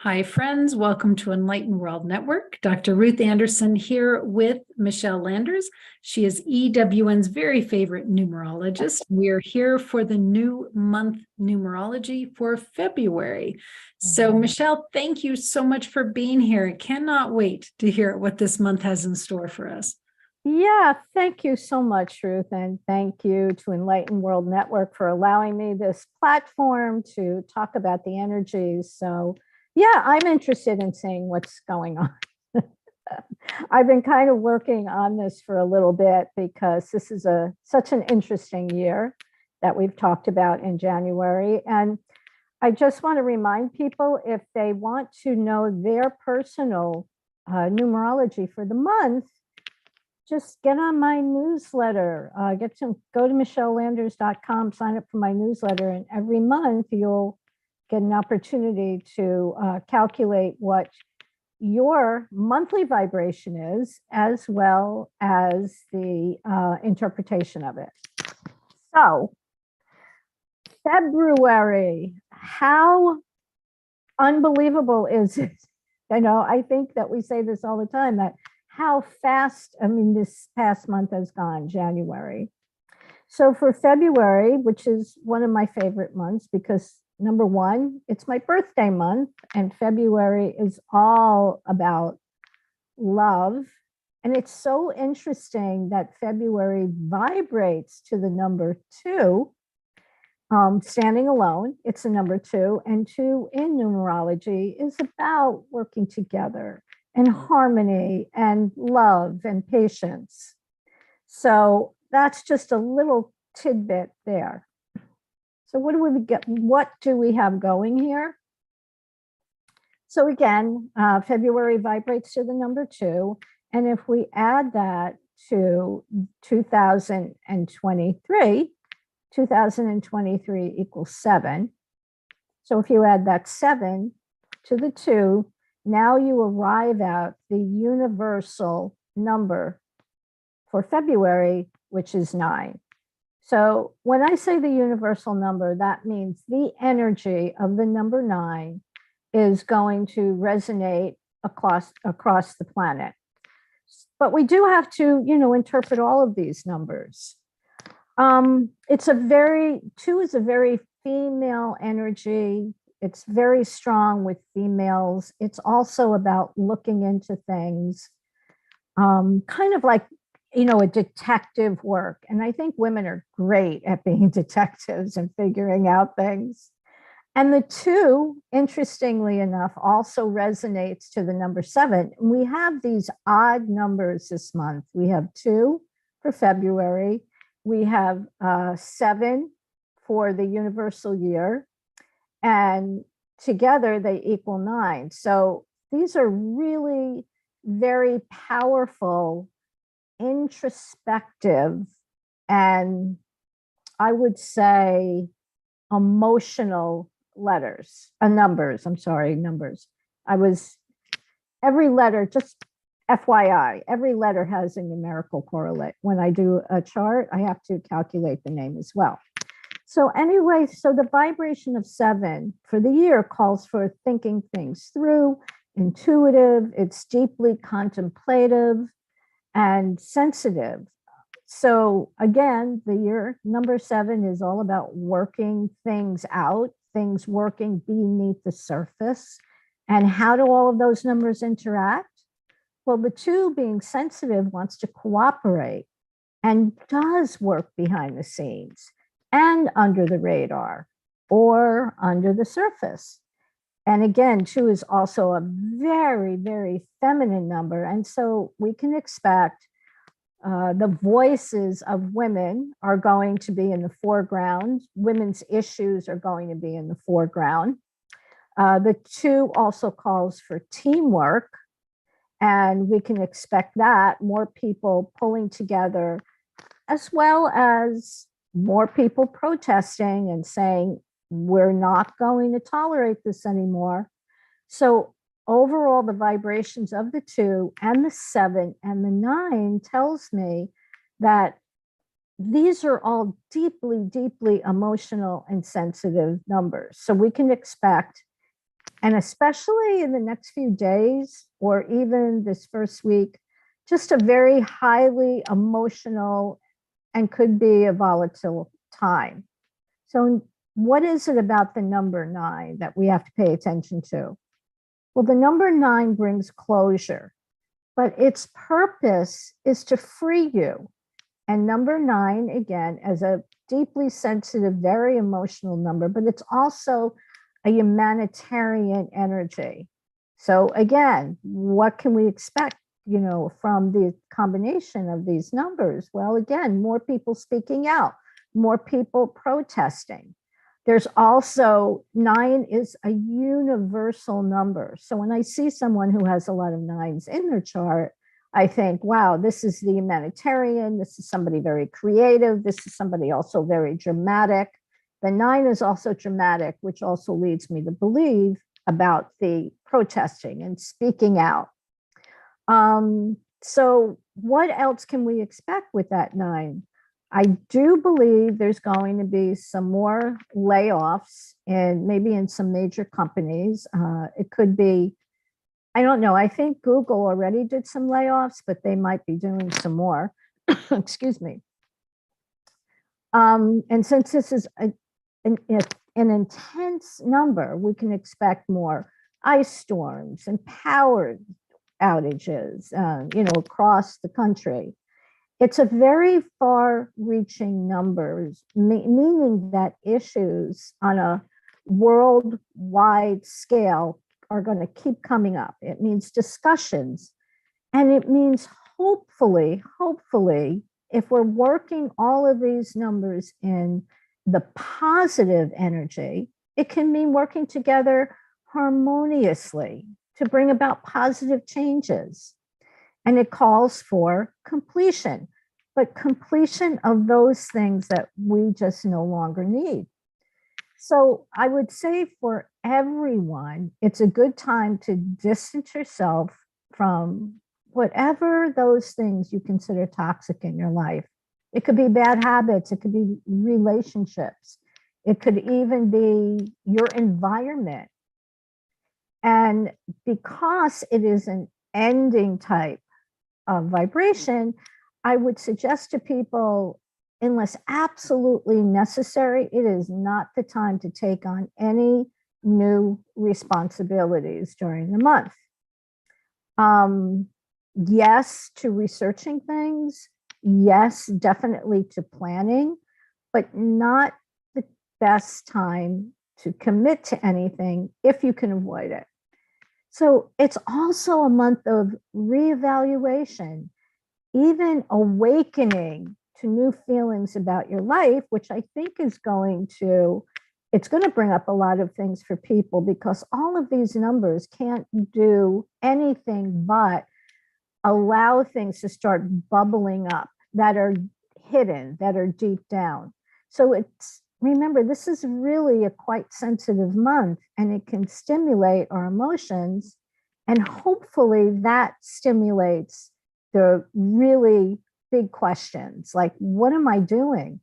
Hi, friends. Welcome to Enlightened World Network. Dr. Ruth Anderson here with Michele Landers. She is EWN's very favorite numerologist. We're here for the new month numerology for February. So, Michele, thank you so much for being here. I cannot wait to hear what this month has in store for us. Yeah, thank you so much, Ruth. And thank you to Enlightened World Network for allowing me this platform to talk about the energies. So, yeah, I'm interested in seeing what's going on. I've been kind of working on this for a little bit because this is such an interesting year that we've talked about in January. And I just want to remind people, if they want to know their personal numerology for the month, just get on my newsletter. Go to michellelanders.com, sign up for my newsletter, and every month you'll get an opportunity to calculate what your monthly vibration is, as well as the interpretation of it. So, February, how unbelievable is it? I think that we say this all the time, that how fast, this past month has gone, January. So for February, which is one of my favorite months because number one, it's my birthday month, and February is all about love. And it's so interesting that February vibrates to the number 2, standing alone. It's a number 2, and 2 in numerology is about working together and harmony and love and patience. So that's just a little tidbit there. So what do we have going here? So again, February vibrates to the number 2. And if we add that to 2023 equals 7. So if you add that 7 to the 2, now you arrive at the universal number for February, which is 9. So when I say the universal number, that means the energy of the number 9 is going to resonate across the planet. But we do have to, interpret all of these numbers. 2 is a very female energy. It's very strong with females. It's also about looking into things, kind of like, a detective work. And I think women are great at being detectives and figuring out things. And the 2, interestingly enough, also resonates to the number 7. We have these odd numbers this month. We have 2 for February. We have 7 for the universal year. And together they equal 9. So these are really very powerful, introspective, and I would say emotional numbers. Every letter, just FYI, every letter has a numerical correlate. When I do a chart, I have to calculate the name as well. So anyway, so the vibration of 7 for the year calls for thinking things through, intuitive, it's deeply contemplative and sensitive. So again, the year number 7 is all about working things out, things working beneath the surface. And how do all of those numbers interact? Well, the 2, being sensitive, wants to cooperate and does work behind the scenes and under the radar or under the surface. And again, 2 is also a very, very feminine number. And so we can expect the voices of women are going to be in the foreground. Women's issues are going to be in the foreground. The 2 also calls for teamwork. And we can expect that, more people pulling together, as well as more people protesting and saying, we're not going to tolerate this anymore. So overall, the vibrations of the 2 and the 7 and the 9 tells me that these are all deeply, deeply emotional and sensitive numbers. So we can expect And especially in the next few days or even this first week, just a very highly emotional and could be a volatile time. So what is it about the number 9 that we have to pay attention to? Well, the number 9 brings closure, but its purpose is to free you. And number 9, again, as a deeply sensitive, very emotional number, but it's also a humanitarian energy. So again, what can we expect, from the combination of these numbers? Well, again, more people speaking out, more people protesting. There's also 9 is a universal number. So when I see someone who has a lot of 9s in their chart, I think, wow, this is the humanitarian. This is somebody very creative. This is somebody also very dramatic. The 9 is also dramatic, which also leads me to believe about the protesting and speaking out. So what else can we expect with that 9? I do believe there's going to be some more layoffs and maybe in some major companies. It could be, I don't know. I think Google already did some layoffs, but they might be doing some more. Excuse me. And since this is an intense number, we can expect more ice storms and power outages, across the country. It's a very far-reaching numbers, meaning that issues on a worldwide scale are going to keep coming up. It means discussions, and it means hopefully, if we're working all of these numbers in the positive energy, it can mean working together harmoniously to bring about positive changes. And it calls for completion, but completion of those things that we just no longer need. So I would say for everyone, it's a good time to distance yourself from whatever those things you consider toxic in your life. It could be bad habits, it could be relationships, it could even be your environment. And because it is an ending type of vibration, I would suggest to people, unless absolutely necessary, it is not the time to take on any new responsibilities during the month. Yes, to researching things. Yes, definitely to planning, but not the best time to commit to anything if you can avoid it. So it's also a month of reevaluation, even awakening to new feelings about your life, which I think is it's going to bring up a lot of things for people, because all of these numbers can't do anything but allow things to start bubbling up that are hidden, that are deep down. So remember, this is really a quite sensitive month, and it can stimulate our emotions. And hopefully that stimulates the really big questions like, what am I doing?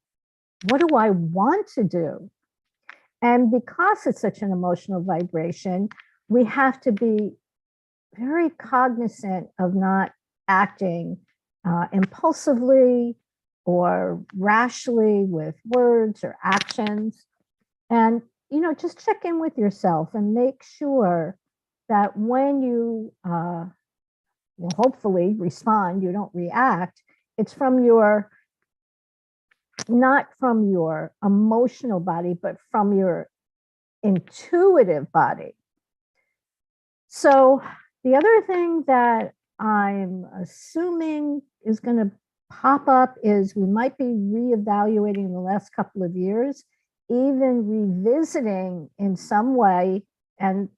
What do I want to do? And because it's such an emotional vibration, we have to be very cognizant of not acting impulsively or rashly with words or actions. And, just check in with yourself and make sure that when you will hopefully respond, you don't react, it's not from your emotional body, but from your intuitive body. So the other thing that I'm assuming is going to pop up is we might be reevaluating the last couple of years, even revisiting in some way. And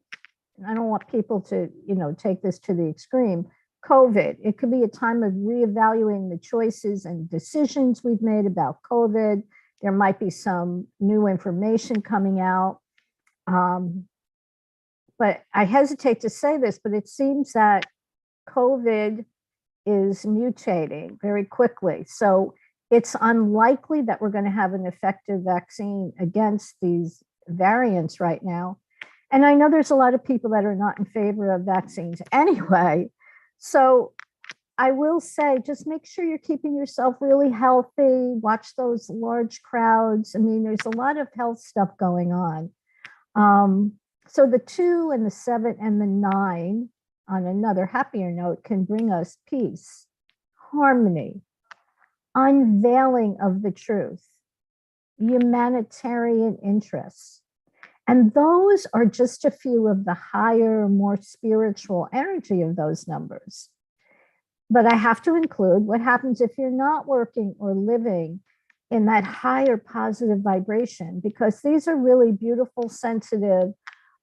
I don't want people to, take this to the extreme. COVID, it could be a time of reevaluating the choices and decisions we've made about COVID. There might be some new information coming out. But I hesitate to say this, but it seems that COVID is mutating very quickly. So it's unlikely that we're going to have an effective vaccine against these variants right now. And I know there's a lot of people that are not in favor of vaccines anyway. So I will say, just make sure you're keeping yourself really healthy. Watch those large crowds. I mean, there's a lot of health stuff going on. So the 2 and the 7 and the 9, on another happier note, can bring us peace, harmony, unveiling of the truth, humanitarian interests. And those are just a few of the higher, more spiritual energy of those numbers. But I have to include what happens if you're not working or living in that higher positive vibration, because these are really beautiful, sensitive,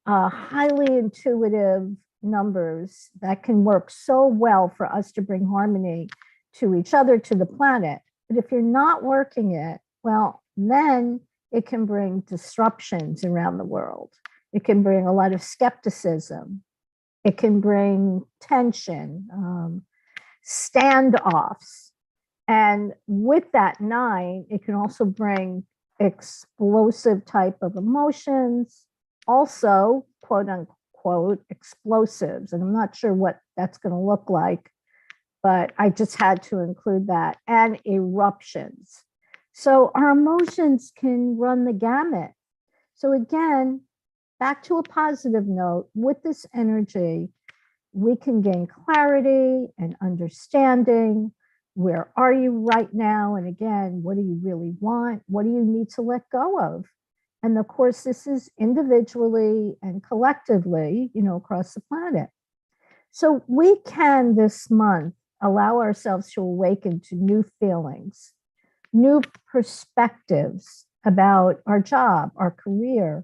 highly intuitive numbers that can work so well for us to bring harmony to each other, to the planet. But if you're not working it, well, then it can bring disruptions around the world. It can bring a lot of skepticism. It can bring tension, standoffs. And with that 9, it can also bring explosive type of emotions, also quote unquote explosives. And I'm not sure what that's going to look like, but I just had to include that, and eruptions. So our emotions can run the gamut. So again, back to a positive note, with this energy, we can gain clarity and understanding. Where are you right now? And again, what do you really want? What do you need to let go of? And of course, this is individually and collectively, across the planet. So we can this month allow ourselves to awaken to new feelings, new perspectives about our job, our career,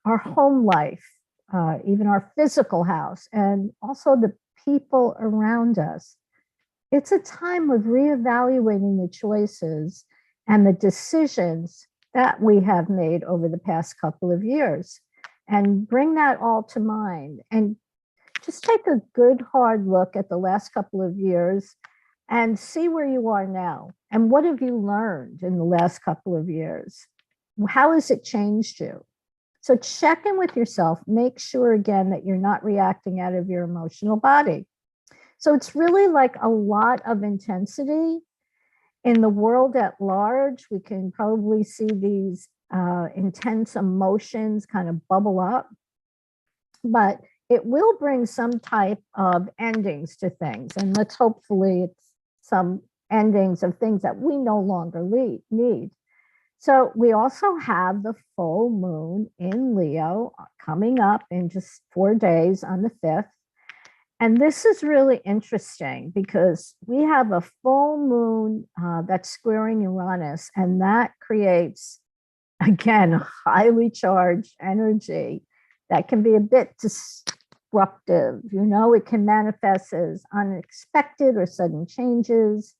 our home life, even our physical house, and also the people around us. It's a time of reevaluating the choices and the decisions that we have made over the past couple of years, and bring that all to mind. And just take a good hard look at the last couple of years and see where you are now. And what have you learned in the last couple of years? How has it changed you? So check in with yourself. Make sure, again, that you're not reacting out of your emotional body. So it's really like a lot of intensity in the world at large. We can probably see these intense emotions kind of bubble up, but it will bring some type of endings to things. And let's hopefully it's some endings of things that we no longer need. So we also have the full moon in Leo coming up in just 4 days on the 5th. And this is really interesting because we have a full moon that's squaring Uranus, and that creates, again, a highly charged energy that can be a bit disruptive. It can manifest as unexpected or sudden changes.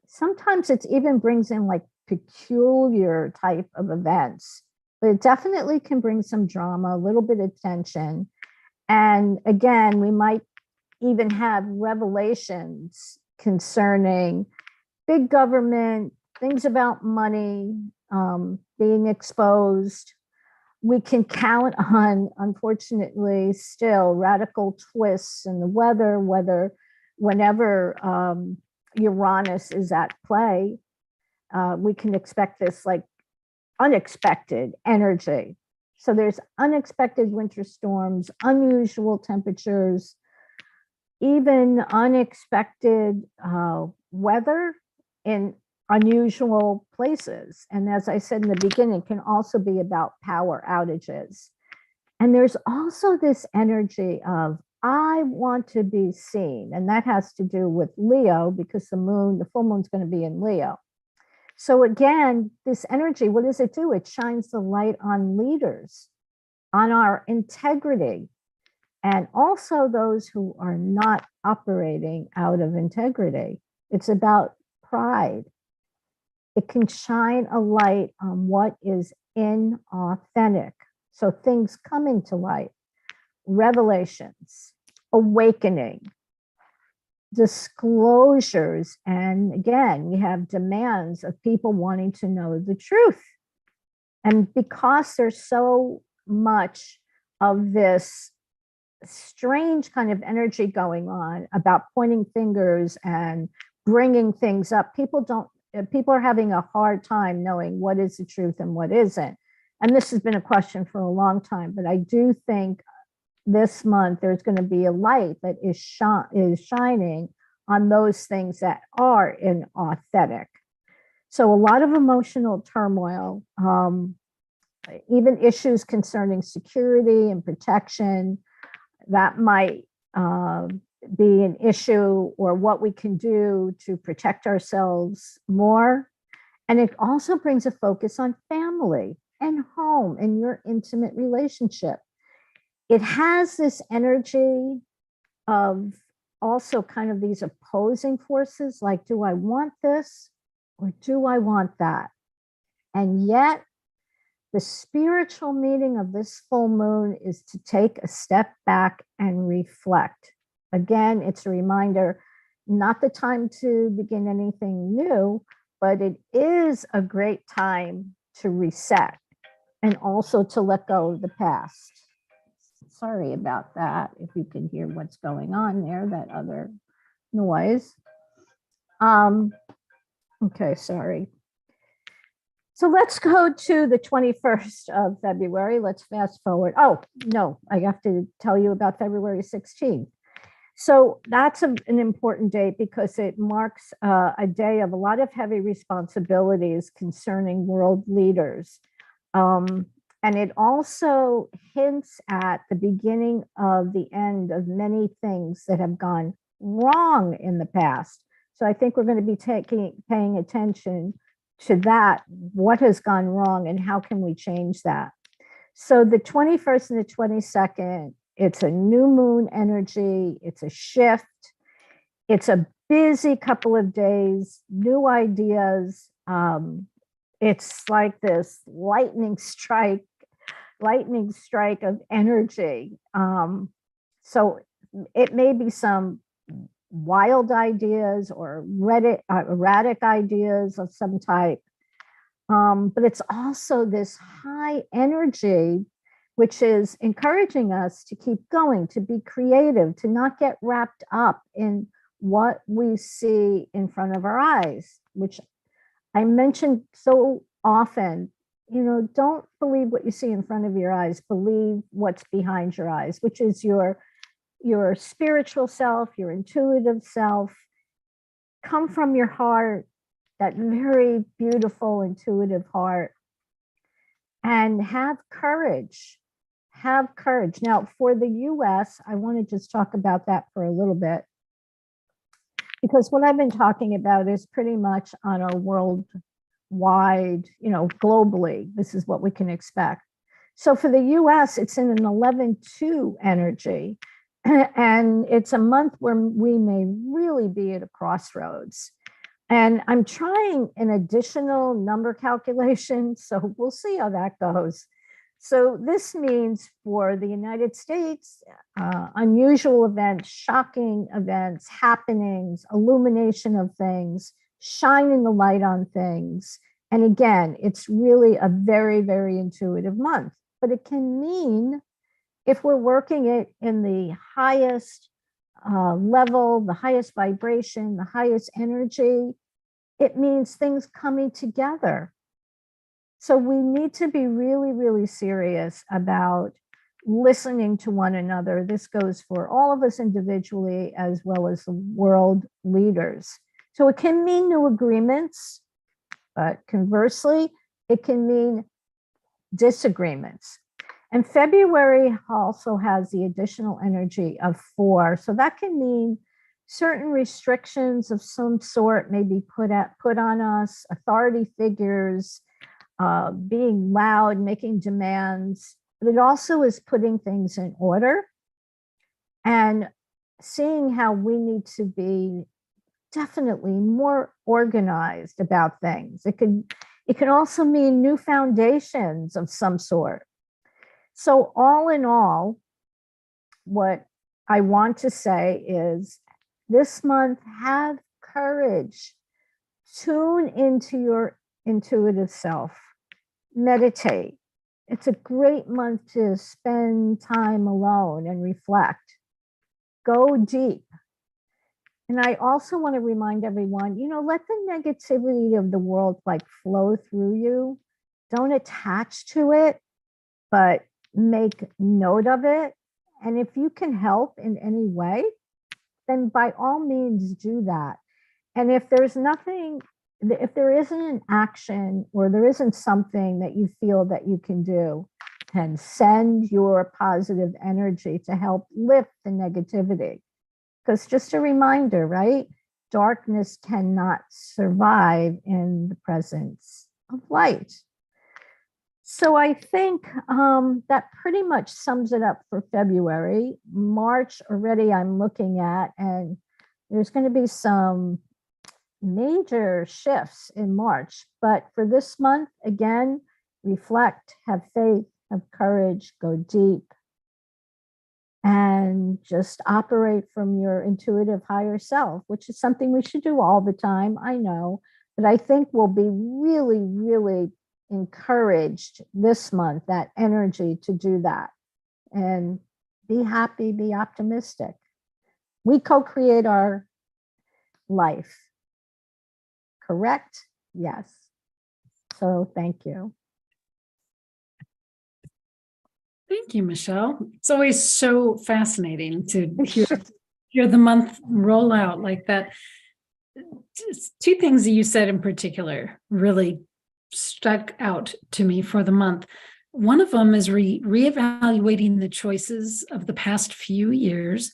Sometimes it even brings in like peculiar type of events, but it definitely can bring some drama, a little bit of tension. And again, we might even have revelations concerning big government, things about money being exposed. We can count on, unfortunately, still radical twists in the weather, whenever Uranus is at play, we can expect this like unexpected energy. So there's unexpected winter storms, unusual temperatures, even unexpected weather in unusual places. And as I said in the beginning, it can also be about power outages. And there's also this energy of, I want to be seen. And that has to do with Leo, because the full moon's going to be in Leo. So again, this energy, what does it do? It shines the light on leaders, on our integrity, and also those who are not operating out of integrity. It's about pride. It can shine a light on what is inauthentic. So things coming to light, revelations, awakening, disclosures. And again, we have demands of people wanting to know the truth. And because they're so much of this strange kind of energy going on about pointing fingers and bringing things up. People are having a hard time knowing what is the truth and what isn't. And this has been a question for a long time, but I do think this month there's going to be a light that is shining on those things that are inauthentic. So a lot of emotional turmoil, even issues concerning security and protection, that might be an issue, or what we can do to protect ourselves more. And it also brings a focus on family and home and your intimate relationship. It has this energy of also kind of these opposing forces, like, do I want this or do I want that? And yet, the spiritual meaning of this full moon is to take a step back and reflect. Again, it's a reminder, not the time to begin anything new, but it is a great time to reset and also to let go of the past. Sorry about that, if you can hear what's going on there, that other noise. Okay, sorry. So let's go to the 21st of February. Let's fast forward. Oh, no, I have to tell you about February 16th. So that's an important date because it marks a day of a lot of heavy responsibilities concerning world leaders. And it also hints at the beginning of the end of many things that have gone wrong in the past. So I think we're going to be paying attention to that, what has gone wrong and how can we change that. So the 21st and the 22nd, it's a new moon energy, it's a shift, it's a busy couple of days, new ideas. It's like this lightning strike of energy. So it may be some wild ideas or erratic ideas of some type. But it's also this high energy, which is encouraging us to keep going, to be creative, to not get wrapped up in what we see in front of our eyes, which I mentioned so often. Don't believe what you see in front of your eyes, believe what's behind your eyes, which is your spiritual self, your intuitive self. Come from your heart, that very beautiful, intuitive heart, and have courage. Have courage. Now, for the US, I want to just talk about that for a little bit, because what I've been talking about is pretty much on a worldwide, globally, this is what we can expect. So for the US, it's in an 11-2 energy. And it's a month where we may really be at a crossroads. And I'm trying an additional number calculation, so we'll see how that goes. So this means for the United States, unusual events, shocking events, happenings, illumination of things, shining the light on things. And again, it's really a very, very intuitive month, but it can mean, if we're working it in the highest level, the highest vibration, the highest energy, it means things coming together. So we need to be really, really serious about listening to one another. This goes for all of us individually as well as the world leaders. So it can mean new agreements, but conversely, it can mean disagreements. And February also has the additional energy of 4. So that can mean certain restrictions of some sort may be put on us, authority figures, being loud, making demands. But it also is putting things in order and seeing how we need to be definitely more organized about things. It can also mean new foundations of some sort. So all in all, what I want to say is this month, have courage. Tune into your intuitive self. Meditate. it's a great month to spend time alone and reflect. Go deep. And I also want to remind everyone, let the negativity of the world like flow through you. Don't attach to it, but make note of it. And if you can help in any way, then by all means do that. And if there isn't an action or there isn't something that you feel that you can do, then send your positive energy to help lift the negativity. Because just a reminder, right? Darkness cannot survive in the presence of light. So I think that pretty much sums it up for February. March already I'm looking at, and there's going to be some major shifts in March. But for this month, again, reflect, have faith, have courage, go deep, and just operate from your intuitive higher self, which is something we should do all the time, I know, but I think we'll be really, really encouraged this month, that energy to do that. And be happy, be optimistic. We co-create our life. Correct? Yes. So thank you. Thank you, Michele. It's always so fascinating to hear the month roll out like that. Just two things that you said in particular really stuck out to me for the month. One of them is reevaluating the choices of the past few years,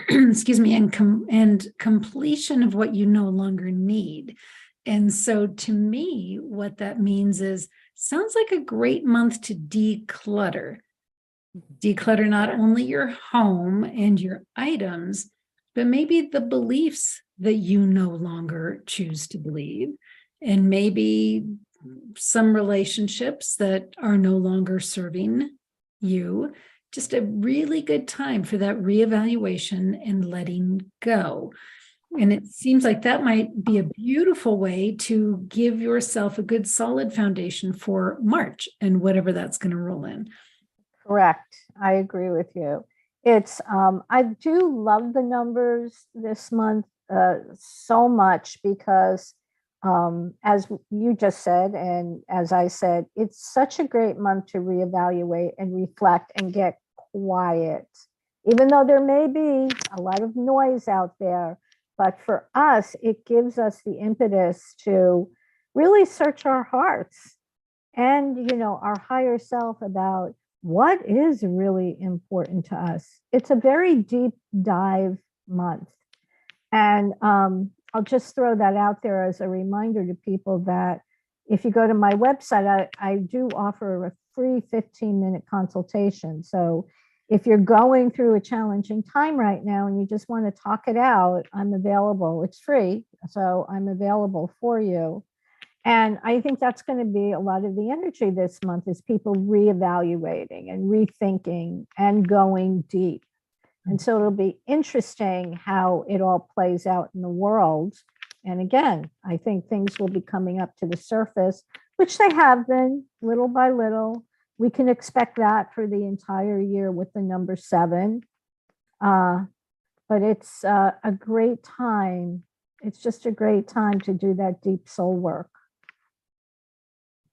excuse me, and completion of what you no longer need. And so to me, what that means is, sounds like a great month to declutter. Declutter not only your home and your items, but maybe the beliefs that you no longer choose to believe, and maybe some relationships that are no longer serving you. Just a really good time for that reevaluation and letting go. And it seems like that might be a beautiful way to give yourself a good solid foundation for March and whatever that's going to roll in. Correct. I agree with you. It's I do love the numbers this month so much because as you just said, and as I said, it's such a great month to reevaluate and reflect and get quiet, even though there may be a lot of noise out there. But for us, it gives us the impetus to really search our hearts and, our higher self about what is really important to us. It's a very deep dive month. And I'll just throw that out there as a reminder to people that if you go to my website, I do offer a free 15-minute consultation. So if you're going through a challenging time right now and you just want to talk it out, I'm available. It's free, so I'm available for you. And I think that's going to be a lot of the energy this month, is people reevaluating and rethinking and going deep. And so it'll be interesting how it all plays out in the world. And again, I think things will be coming up to the surface, which they have been little by little. We can expect that for the entire year with the number 7. But it's a great time. It's just a great time to do that deep soul work.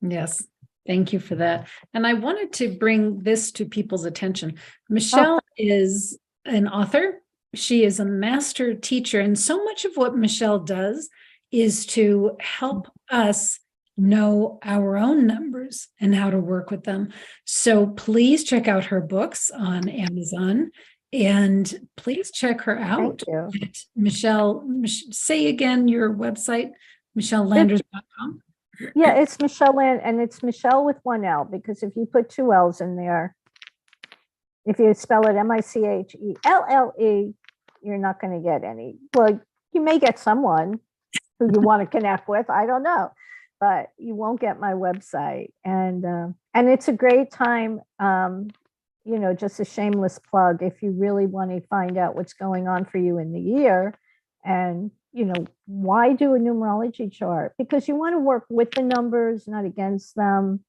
Yes. Thank you for that. And I wanted to bring this to people's attention. Michele is an author. She is a master teacher. And so much of what Michele does is to help us know our own numbers and how to work with them. So please check out her books on Amazon, and please check her out. Thank you. Michele, say again your website, MicheleLanders.com. Yeah, it's Michele Land, and it's Michele with 1 L, because if you put 2 L's in there, if you spell it Michelle, you're not going to get any. Well, you may get someone who you want to connect with. I don't know, but you won't get my website. And it's a great time. Just a shameless plug. If you really want to find out what's going on for you in the year, and why do a numerology chart? Because you want to work with the numbers, not against them.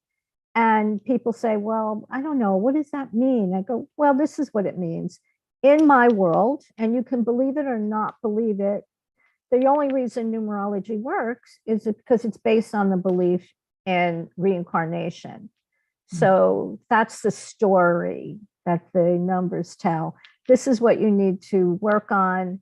And people say, well, I don't know, what does that mean? I go, well, this is what it means. In my world, and you can believe it or not believe it, the only reason numerology works is because it's based on the belief in reincarnation. So that's the story that the numbers tell. This is what you need to work on.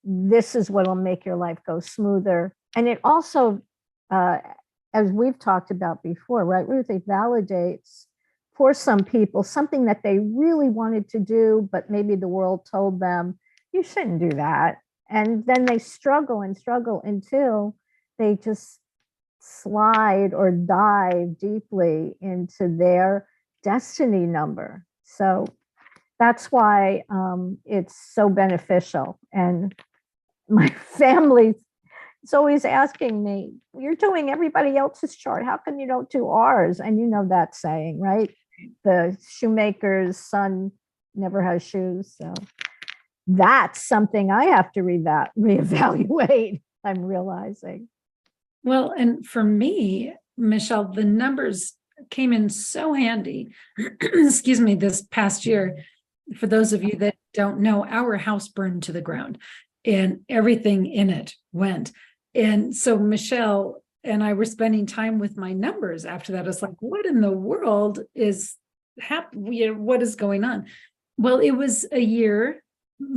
This is what will make your life go smoother. And it also, as we've talked about before, right, Ruth, it validates for some people something that they really wanted to do, but maybe the world told them, you shouldn't do that. And then they struggle and struggle until they just slide or dive deeply into their destiny number. So that's why it's so beneficial. And my family is always asking me, you're doing everybody else's chart. How come you don't do ours? And you know that saying, right? The shoemaker's son never has shoes. So that's something I have to reevaluate, I'm realizing. Well, and for me, Michelle, the numbers came in so handy, excuse me, this past year. For those of you that don't know, our house burned to the ground and everything in it went. And so Michelle and I were spending time with my numbers after that. It's like, what in the world is happening? What is going on? Well, it was a year,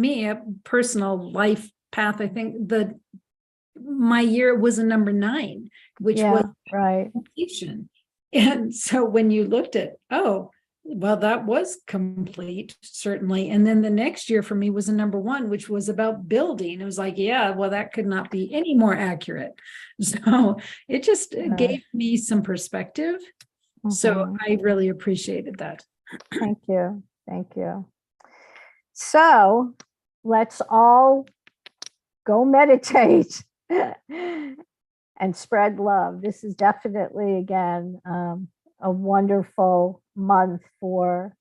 a personal life path. I think my year was a number 9, which was right. completion. And so when you looked at, oh, well, that was complete, certainly. And then the next year for me was a number 1, which was about building. It was like, yeah, well, that could not be any more accurate. So it just gave me some perspective. So I really appreciated that. Thank you. Thank you. So let's all go meditate and spread love. This is definitely, again, a wonderful month for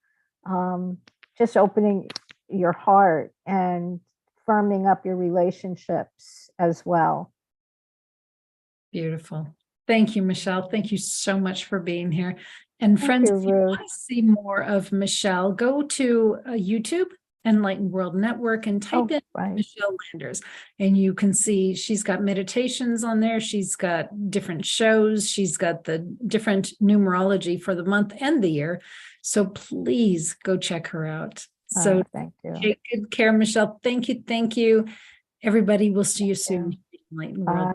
just opening your heart and firming up your relationships as well. Beautiful. Thank you, Michelle. Thank you so much for being here. And friends, if you want to see more of Michelle, go to YouTube, Enlightened World Network, and type in Michele Landers, and you can see she's got meditations on there. She's got different shows. She's got the different numerology for the month and the year. So please go check her out. So thank you. Take good care, Michelle. Thank you. Thank you. Everybody, we'll see you soon. Enlightened World.